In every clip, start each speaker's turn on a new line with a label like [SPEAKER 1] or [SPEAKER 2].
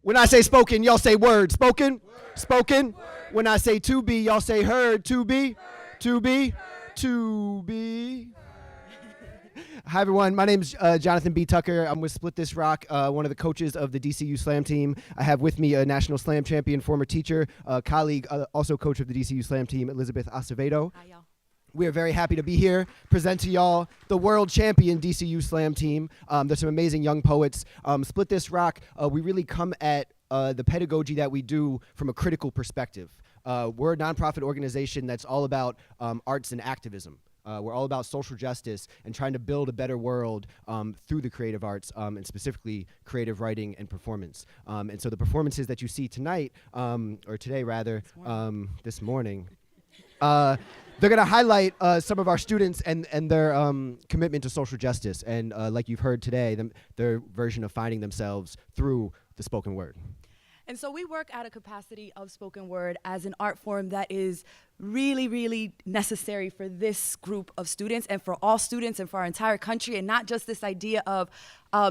[SPEAKER 1] When I say spoken, y'all say word. Spoken?
[SPEAKER 2] Word.
[SPEAKER 1] Spoken?
[SPEAKER 2] Word.
[SPEAKER 1] When I say to be, y'all say heard. To be? To be? To be? Hi, everyone. My name's Jonathan B. Tucker. I'm with Split This Rock, one of the coaches of the DCU Slam team. I have with me a national slam champion, former teacher, colleague, also coach of the DCU Slam team, Elizabeth Acevedo.
[SPEAKER 3] Hi, y'all.
[SPEAKER 1] We are very happy to be here, present to y'all the world champion DCU Slam team. There's some amazing young poets. Split This Rock, we really come at the pedagogy that we do from a critical perspective. We're a nonprofit organization that's all about arts and activism. We're all about social justice and trying to build a better world through the creative arts and specifically creative writing and performance. And so the performances that you see tonight, or today rather, this morning, they're going to highlight some of our students and their commitment to social justice. And like you've heard today, their version of finding themselves through the spoken word.
[SPEAKER 3] And so we work at a capacity of spoken word as an art form that is really, really necessary for this group of students and for all students and for our entire country, and not just this idea of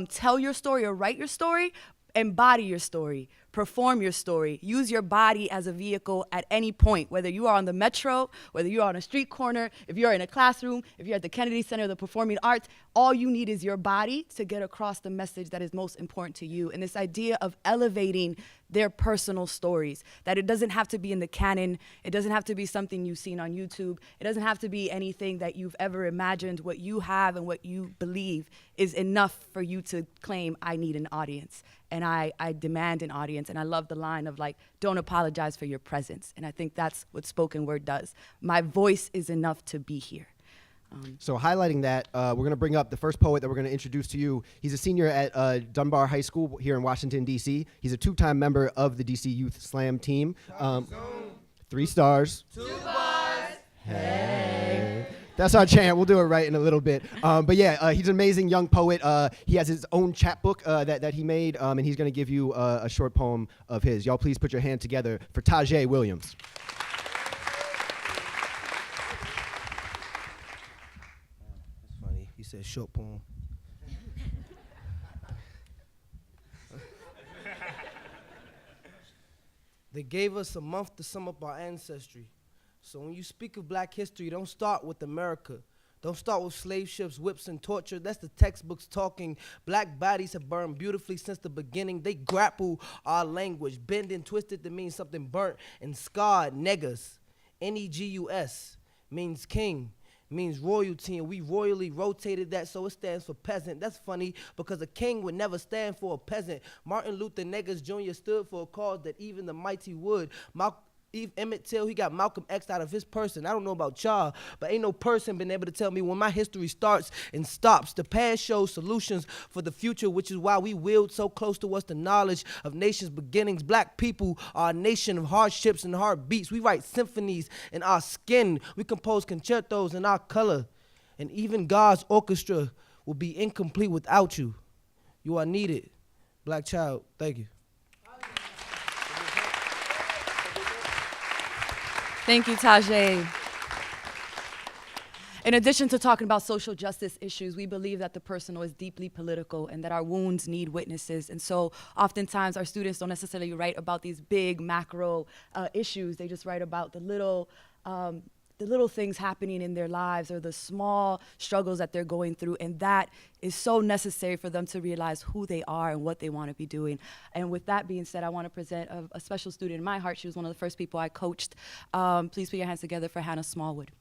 [SPEAKER 3] tell your story or write your story, embody your story, perform your story, use your body as a vehicle at any point, whether you are on the metro, whether you're on a street corner, if you're in a classroom, if you're at the Kennedy Center of the Performing Arts, all you need is your body to get across the message that is most important to you. And this idea of elevating their personal stories, that it doesn't have to be in the canon, it doesn't have to be something you've seen on YouTube, it doesn't have to be anything that you've ever imagined. What you have and what you believe is enough for you to claim, I need an audience, and I demand an audience. And I love the line of like, don't apologize for your presence. And I think that's what spoken word does. My voice is enough to be here.
[SPEAKER 1] So highlighting that, we're going to bring up the first poet that we're going to introduce to you. He's a senior at Dunbar High School here in Washington, D.C. He's a two-time member of the D.C. Youth Slam team. 3 stars.
[SPEAKER 2] 2 bars.
[SPEAKER 1] Hey. That's our chant. We'll do it right in a little bit. But yeah, he's an amazing young poet. He has his own chapbook that he made, and he's going to give you a short poem of his. Y'all please put your hand together for Tajay Williams.
[SPEAKER 4] He said short poem. They gave us a month to sum up our ancestry. So when you speak of black history, don't start with America. Don't start with slave ships, whips, and torture. That's the textbooks talking. Black bodies have burned beautifully since the beginning. They grapple our language, bend and twisted to mean something burnt and scarred. Negus, Negus, means king, means royalty, and we royally rotated that so it stands for peasant. That's funny because a king would never stand for a peasant. Martin Luther Negus Jr. stood for a cause that even the mighty would. Emmett Till, he got Malcolm X out of his person. I don't know about y'all, but ain't no person been able to tell me when my history starts and stops. The past shows solutions for the future, which is why we wield so close to us the knowledge of nations' beginnings. Black people are a nation of hardships and heartbeats. We write symphonies in our skin. We compose concertos in our color. And even God's orchestra will be incomplete without you. You are needed. Black child, thank you.
[SPEAKER 3] Thank you, Tajay. In addition to talking about social justice issues, we believe that the personal is deeply political and that our wounds need witnesses. And so oftentimes our students don't necessarily write about these big macro issues. They just write about the little things happening in their lives or the small struggles that they're going through. And that is so necessary for them to realize who they are and what they want to be doing. And with that being said, I want to present a special student in my heart. She was one of the first people I coached. Please put your hands together for Hannah Smallwood.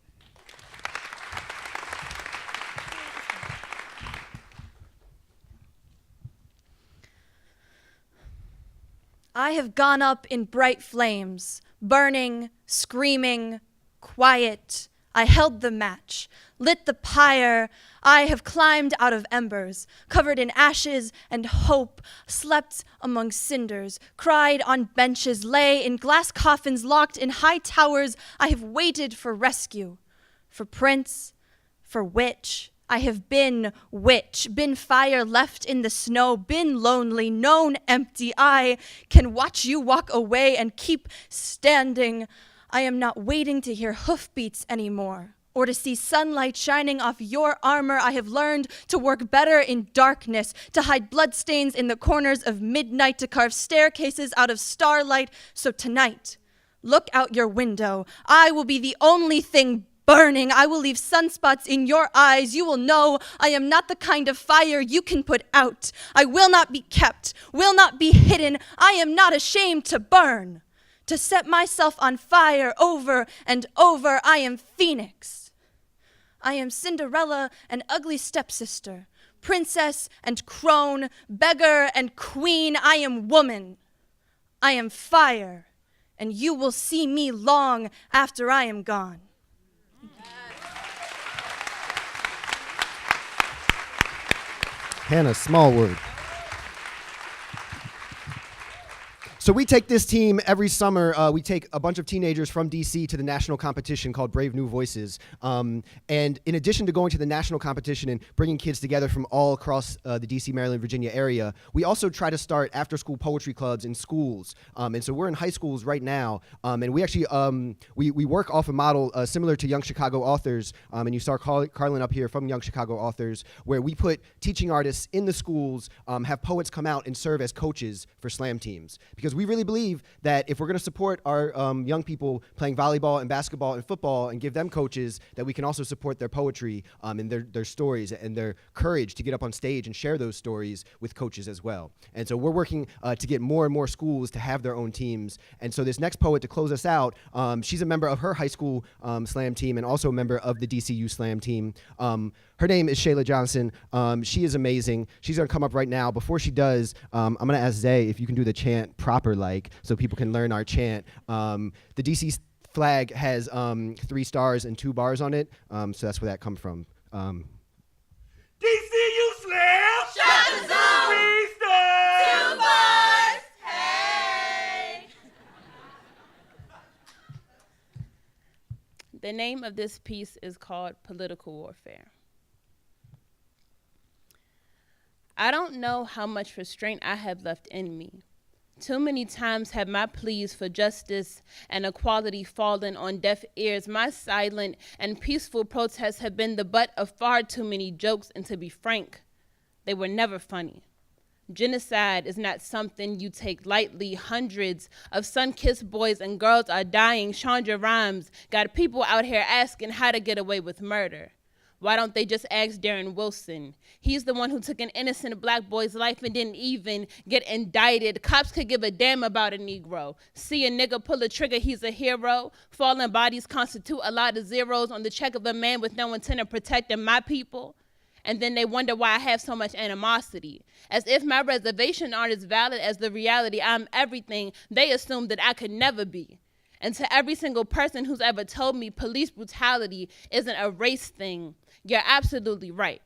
[SPEAKER 5] I have gone up in bright flames, burning, screaming, quiet. I held the match, lit the pyre. I have climbed out of embers, covered in ashes and hope, slept among cinders, cried on benches, lay in glass coffins, locked in high towers. I have waited for rescue, for prince, for witch. I have been witch, been fire left in the snow, been lonely, known empty. I can watch you walk away and keep standing. I am not waiting to hear hoofbeats anymore or to see sunlight shining off your armor. I have learned to work better in darkness, to hide bloodstains in the corners of midnight, to carve staircases out of starlight. So tonight, look out your window. I will be the only thing burning. I will leave sunspots in your eyes. You will know I am not the kind of fire you can put out. I will not be kept, will not be hidden. I am not ashamed to burn, to set myself on fire over and over. I am Phoenix. I am Cinderella and ugly stepsister, princess and crone, beggar and queen. I am woman. I am fire, and you will see me long after I am gone.
[SPEAKER 1] Hannah Smallwood. So we take this team every summer. We take a bunch of teenagers from DC to the national competition called Brave New Voices. And in addition to going to the national competition and bringing kids together from all across the DC, Maryland, Virginia area, we also try to start after-school poetry clubs in schools. And so we're in high schools right now. And we actually we work off a model similar to Young Chicago Authors. And you saw Carlin up here from Young Chicago Authors, where we put teaching artists in the schools, have poets come out and serve as coaches for slam teams. Because we really believe that if we're going to support our young people playing volleyball and basketball and football and give them coaches, that we can also support their poetry and their stories and their courage to get up on stage and share those stories with coaches as well. And so we're working to get more and more schools to have their own teams. And so this next poet to close us out, she's a member of her high school slam team and also a member of the DCU slam team. Her name is Shayla Johnson. She is amazing. She's going to come up right now. Before she does, I'm going to ask Zay if you can do the chant proper, so people can learn our chant. The DC flag has 3 stars and 2 bars on it, so that's where that comes from.
[SPEAKER 2] DCU Slam!
[SPEAKER 6] Shut the zone!
[SPEAKER 2] 3 stars!
[SPEAKER 6] 2 bars! Hey!
[SPEAKER 7] The name of this piece is called Political Warfare. I don't know how much restraint I have left in me. Too many times have my pleas for justice and equality fallen on deaf ears. My silent and peaceful protests have been the butt of far too many jokes, and to be frank, they were never funny. Genocide is not something you take lightly. Hundreds of sun-kissed boys and girls are dying. Chandra Rhimes got people out here asking how to get away with murder. Why don't they just ask Darren Wilson? He's the one who took an innocent black boy's life and didn't even get indicted. Cops could give a damn about a Negro. See a nigga pull a trigger, he's a hero. Fallen bodies constitute a lot of zeros on the check of a man with no intent of protecting my people. And then they wonder why I have so much animosity. As if my reservation aren't as valid as the reality I'm everything they assume that I could never be. And to every single person who's ever told me police brutality isn't a race thing, you're absolutely right.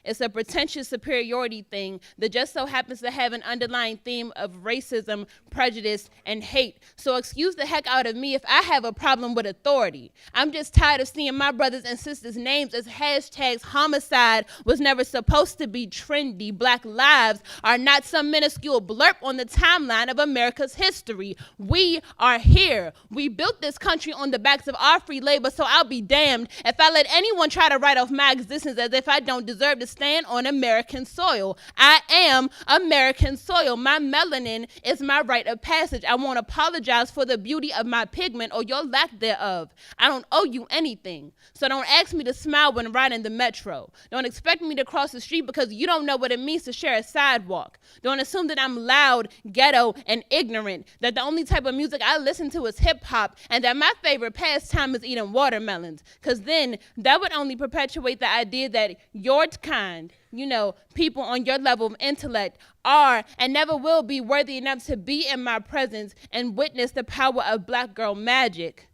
[SPEAKER 7] It's a pretentious superiority thing that just so happens to have an underlying theme of racism, prejudice, and hate. So excuse the heck out of me if I have a problem with authority. I'm just tired of seeing my brothers and sisters' names as hashtags. Homicide was never supposed to be trendy. Black lives are not some minuscule blurb on the timeline of America's history. We are here. We built this country on the backs of our free labor, so I'll be damned if I let anyone try to write off my existence as if I don't deserve to stand on American soil. I am American soil. My melanin is my rite of passage. I won't apologize for the beauty of my pigment or your lack thereof. I don't owe you anything. So don't ask me to smile when riding the metro. Don't expect me to cross the street because you don't know what it means to share a sidewalk. Don't assume that I'm loud, ghetto, and ignorant, that the only type of music I listen to is hip hop, and that my favorite pastime is eating watermelons. Because then that would only perpetuate the idea that your kind, people on your level of intellect are and never will be worthy enough to be in my presence and witness the power of black girl magic.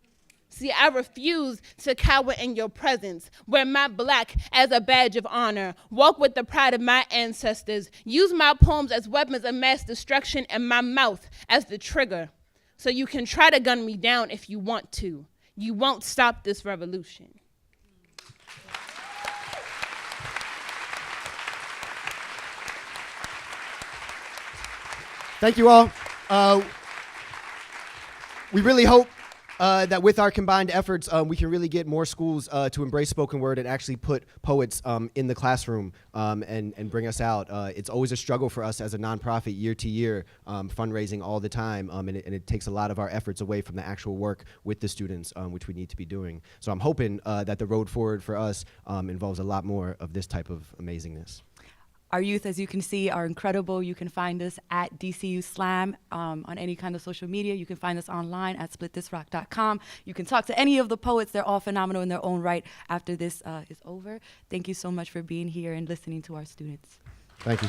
[SPEAKER 7] See, I refuse to cower in your presence. Wear my black as a badge of honor. Walk with the pride of my ancestors. Use my poems as weapons of mass destruction and my mouth as the trigger. So you can try to gun me down if you want to. You won't stop this revolution.
[SPEAKER 1] Thank you all. We really hope that with our combined efforts, we can really get more schools to embrace spoken word and actually put poets in the classroom and bring us out. It's always a struggle for us as a nonprofit year to year, fundraising all the time, and it takes a lot of our efforts away from the actual work with the students, which we need to be doing. So I'm hoping that the road forward for us involves a lot more of this type of amazingness.
[SPEAKER 3] Our youth, as you can see, are incredible. You can find us at DCU Slam on any kind of social media. You can find us online at splitthisrock.com. You can talk to any of the poets. They're all phenomenal in their own right after this is over. Thank you so much for being here and listening to our students.
[SPEAKER 1] Thank you.